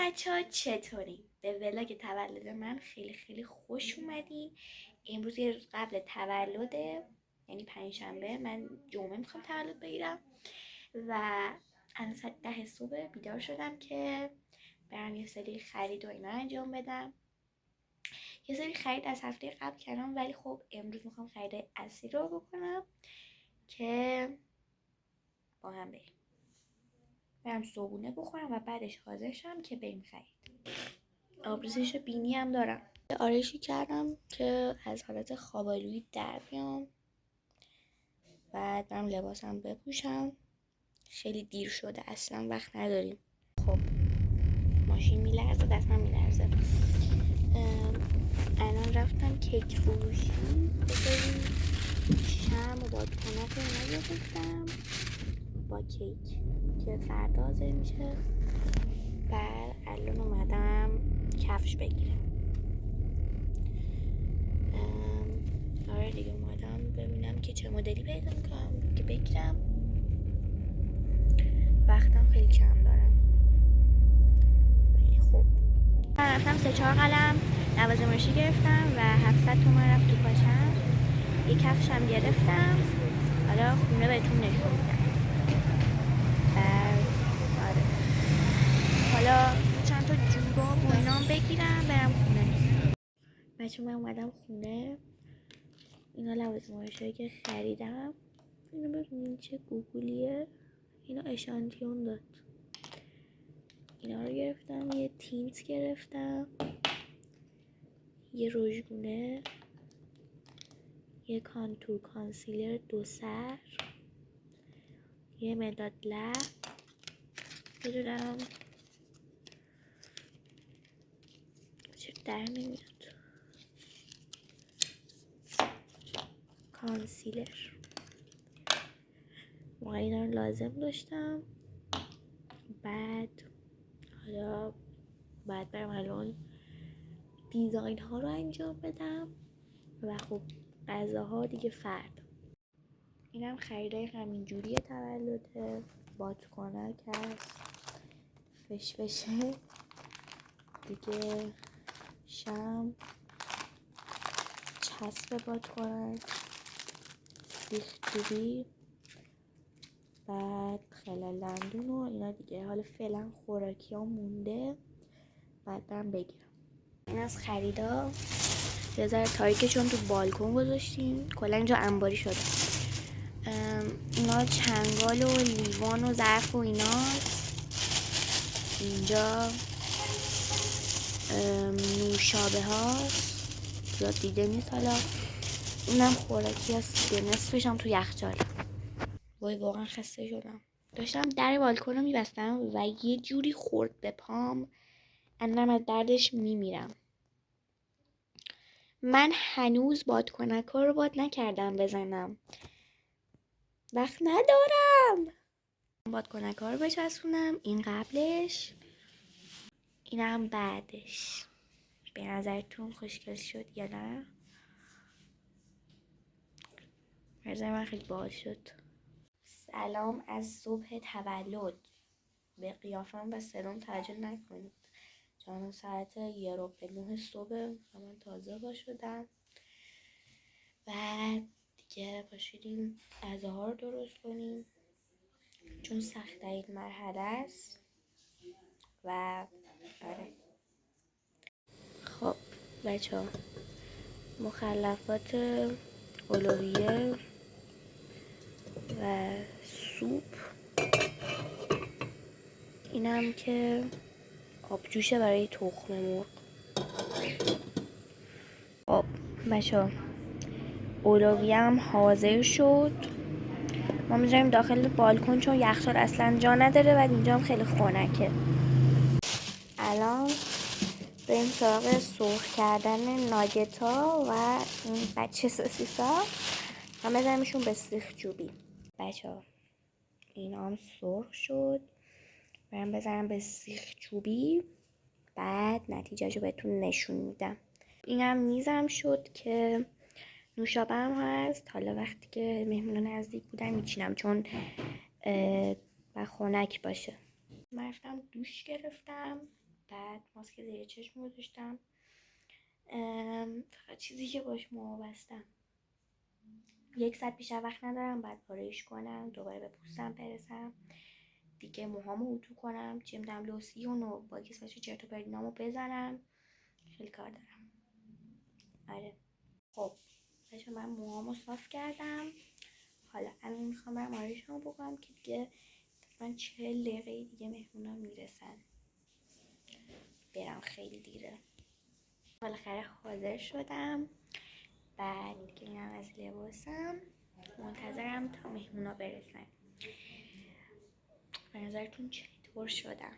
بچه‌ها چطورین؟ به ولاگ تولد من خیلی خیلی خوش اومدین. امروز یه روز قبل تولده، یعنی پنجشنبه. من جمعه میخوام تولد بگیرم و الان ساعت 10 صبح بیدار شدم که برم یه سری خرید و اینا انجام بدم. یه سری خرید از هفته قبل کردم، ولی خب امروز میخوام خرید اصلی رو بکنم که با هم برم صبحونه بخورم و بعدش حاضر شم که بریم خرید. آبریزش بینی هم دارم. آرایشی کردم که از حالت خوابالویی در بیام. بعد برم لباسم بپوشم. خیلی دیر شده، اصلا وقت نداریم. خب ماشین میلرزه، دستم میلرزه. الان رفتم کیک فروشی بذاریم شم و بادکنک رو اینا گرفتم با کیک که فردا حاضر میشه. بعد الان اومدم کفش بگیرم. آره دیگه اومدم ببینم که چه مدلی پیدا میکنم که بگیرم. وقتم خیلی کم دارم. خیلی خوب. من رفتم 3-4 قلم نوازماشی گرفتم و 700 تومن رفت تو پاچم. یه کفشم گرفتم. حالا خونه بهتون نشون میدم. آره. حالا چند تا جوراب و اینام بگیرم برم خونه. بچه من اومدم خونه. اینا لوازم‌هایی که خریدم. اینو ببینین چه گوگلیه. اینو اشانتیون داد. اینا رو گرفتم. یه تینت گرفتم، یه رژگونه، یه کانتور کانسیلر 2 سر، یه مداد لب بدونم چه در نمیاد، کانسیلر. واقعا اینا رو لازم داشتم. بعد حالا بعد برم الان دیزاین ها رو انجام بدم و خب غذاها دیگه فرد. اینم خریدای همینجوری تولده. بادکنک هست، فشفشه دیگه، شم، چسب بادکنک، سیخ‌چوبی، بعد خلال دندون و اینا دیگه. حالا فعلا خوراکی ها مونده، بعد برم بگیرم. این از خریدا. یه ذره تاریکه چون تو بالکن گذاشتیم، کلا اینجا انباری شده. اینا چنگال و لیوان و ظرف و ایناست. اینجا نوشابه هاست، زیاد دیده نیست. حالا اینم خوراکی هست دیگه، نصفش هم تو یخچال. وای واقعا خسته شدم. داشتم در بالکن رو میبستم و یه جوری خورد به پام، الانم از دردش میمیرم. من هنوز بادکنک ها رو باد نکردم بزنم، وقت ندارم. بادکنک ها رو بچسبونم. این قبلش، اینم بعدش. به نظرتون خوشگل شد یا نه؟ به نظر من خیلی باحال شد. سلام از صبح تولد. به قیافم و صدام تعجب نکنید، چون ساعت 8:45 صبح و من تازه با شدم. بعد دیگه پاشیدیم غذاها رو درست کنیم چون سخت‌ترین مرحله است. و آره خب بچه ها، مخلفات اولویه و سوپ. اینم که آبجوشه برای تخم مرغ. خب بچه ها، اولویه هم حاضر شد. ما میذاریم داخل بالکن چون یخچال اصلا جا نداره و اینجا هم خیلی خنکه. الان بریم سراغ سرخ کردن ناگتا و این بچه سوسیسا. هم بذاریمشون به سیخ چوبی. بچه ها این هم سرخ شد، برم بذارم به سیخ چوبی، بعد نتیجهشو رو بهتون نشون میدم. اینم میزم شد که نوشابه هم هست. حالا وقتی که مهمون نزدیک بودن میچینم چون و خنک باشه. من رفتم دوش گرفتم بعد ماسک زیر چشم گذاشتم، فقط چیزی که باش موها بستم. 1 ساعت بیشتر وقت ندارم، بعد آرایش کنم، دوباره به پوستم برسم، دیگه موهامو اتو کنم، چه میدونم لوسیون و با کسمش چرت و پرتینامو بزنم. خیلی کار دارم. آره خب بچه من موهامو صاف کردم، حالا الان میخوام برم آرایشمو بکنم که دیگه تقریبا 40 دقیقه دیگه مهمونا میرسن، برم خیلی دیره. بالاخره حاضر شدم، بعد دیگه میرم از لباسم، منتظرم تا مهمونا برسن. به نظرتون چطور شدم؟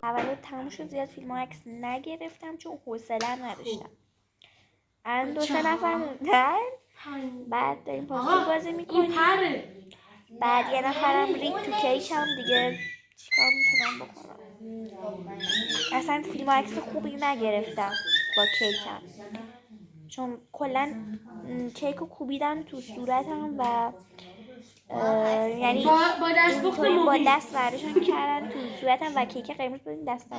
تولد تموم شد، زیاد فیلم و عکس نگرفتم چون حوصله نداشتم. الان 2-3 نفر موندن، بعد داریم پاسپورت بازی میکنیم، بعد یه نفرم رید تو کیکم، دیگه چیکار میتونم بکنم؟ اصلا فیلم و عکس خوبی نگرفتم با کیکم، چون کلا کیکو کوبیدم تو صورتم و یعنی با دست برداشتن کردن تو صورتم و کیک قرمز بود، دستم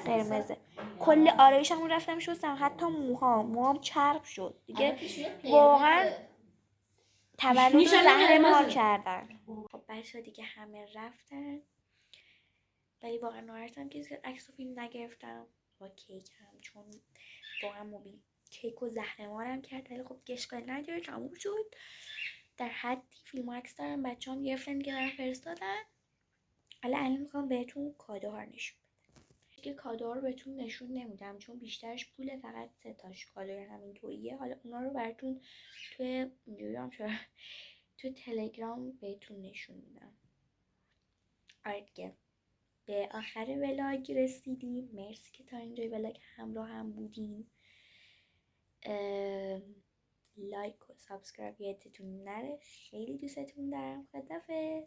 قرمزه. کل آرایشم رفتم شستم، حتی موهام چرب شد دیگه، واقعا تولد زهرمار کردن. خب بچه‌ها دیگه همه رفتن، ولی واقعا ناراحتم که عکس و فیلم نگرفتم با کیکم، چون واقعا موبی کیک و زهرمارم کرد، ولی خب اشکال نداره تموم شد. در حدی فیلم و عکس دارم بچه‌ام گرفتن که برام فرستادن. حالا الان میخوام بهتون کادوها رو نشون بدم. دیگه کادوها رو بهتون نشون نمیدم چون بیشترش پوله، فقط 3 تاش کادوی همینطوریه. حالا اونا رو براتون تو تلگرام بهتون نشون میدم. آره دیگه به آخر ولاگ رسیدیم. مرسی که تا اینجای ولاگ همراه هم بودین. لایک و سابسکرایب یادتون نره. خیلی دوستتون دارم. خداحافظ.